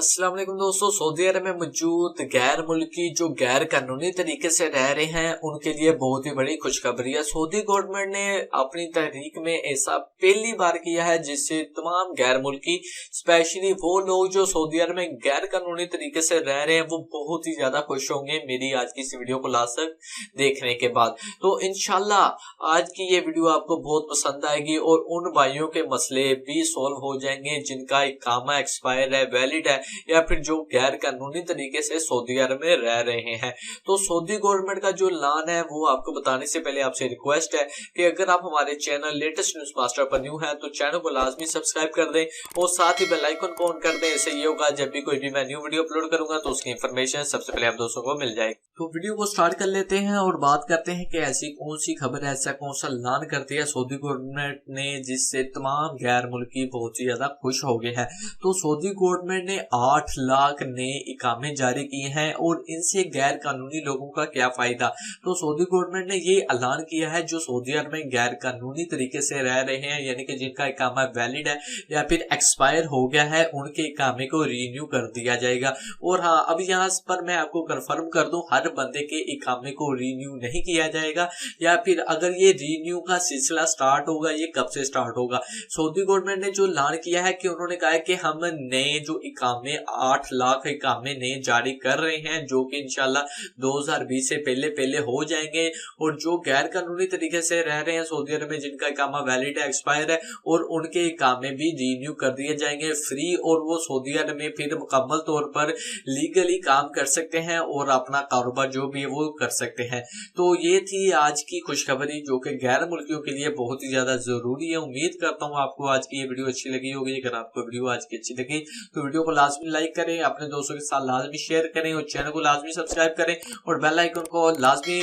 अस्सलाम वालेकुम दोस्तों। सऊदी अरब में मौजूद गैर मुल्की जो गैर कानूनी तरीके से रह रहे हैं उनके लिए बहुत ही बड़ी खुशखबरी है। सऊदी गवर्नमेंट ने अपनी तहरीक में ऐसा पहली बार किया है जिससे तमाम गैर मुल्की स्पेशली वो लोग जो सऊदी अरब में गैर कानूनी तरीके से रह रहे हैं वो बहुत ही ज्यादा खुश होंगे मेरी आज की इस वीडियो को लास्ट तक देखने के बाद। तो इंशाल्लाह आज की ये वीडियो आपको बहुत पसंद आएगी और उन भाइयों के मसले भी सॉल्व हो जाएंगे जिनका इकामा एक्सपायर है, वैलिड है या फिर जो गैर कानूनी तरीके से सऊदी अरब में रह रहे हैं। तो सऊदी गवर्नमेंट का जो ऐलान है वो आपको बताने से पहले आपसे रिक्वेस्ट है कि अगर आप हमारे चैनल लेटेस्ट न्यूज मास्टर पर न्यू है तो चैनल को लाजमी सब्सक्राइब कर दें और साथ ही बेल आइकन को ऑन कर दें। इससे ये होगा जब भी कोई भी मैं न्यू वीडियो अपलोड करूंगा तो उसकी इंफॉर्मेशन सबसे पहले आप दोस्तों को मिल जाएगी। तो वीडियो को स्टार्ट कर लेते हैं और बात करते हैं कि ऐसी कौन सी खबर है, ऐसा कौन सा ऐलान करती है सऊदी गवर्नमेंट ने जिससे तमाम गैर मुल्की बहुत ही ज्यादा खुश हो गए हैं। तो सऊदी गवर्नमेंट ने 8 लाख नए इकामे जारी किए हैं और इनसे गैर कानूनी लोगों का क्या फायदा। तो सऊदी गवर्नमेंट ने ये ऐलान किया है जो सऊदी अरब में गैर कानूनी तरीके से रह रहे हैं यानी कि जिनका इकामा वैलिड है या फिर एक्सपायर हो गया है उनके इकामे को रीन्यू कर दिया जाएगा। और हाँ, अब यहाँ पर मैं आपको कंफर्म कर दूं हर बंदे के इकामे को रीन्यू नहीं किया जाएगा या फिर अगर ये रीन्यू का सिलसिला स्टार्ट होगा ये कब से स्टार्ट होगा। सऊदी गवर्नमेंट ने जो ऐलान किया है कि उन्होंने कहा है कि हम नए जो इकामे 8 लाख इकामे नए जारी कर रहे हैं जो कि इंशाल्लाह 2020 से पहले पहले हो जाएंगे और जो गैर कानूनी तरीके से रह रहे हैं सऊदी अरब में जिनका इकामा वैलिड है, एक्सपायर है और उनके इकामे भी रीन्यू कर दिए जाएंगे फ्री और वो सऊदी अरब में फिर मुकम्मल तौर पर लीगली काम कर सकते हैं और अपना कारोबार जो भी है वो कर सकते हैं। तो ये थी आज की खुशखबरी जो कि गैर मुल्कियों के लिए बहुत ही ज्यादा जरूरी है। उम्मीद करता हूँ आपको आज की ये वीडियो अच्छी लगी होगी। अगर आपको वीडियो आज की अच्छी लगी तो वीडियो को लाजमी लाइक करें, अपने दोस्तों के साथ लाजमी शेयर करें और चैनल को लाजमी सब्सक्राइब करें और बेल आइकन को लाजमी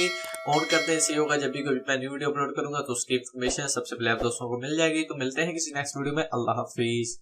ऑन कर दें। इससे होगा जब भी कोई मैं न्यू वीडियो अपलोड करूंगा तो उसकी इन्फॉर्मेशन सबसे पहले आप दोस्तों को मिल जाएगी। तो मिलते हैं किसी नेक्स्ट वीडियो में। अल्लाह हाफिज।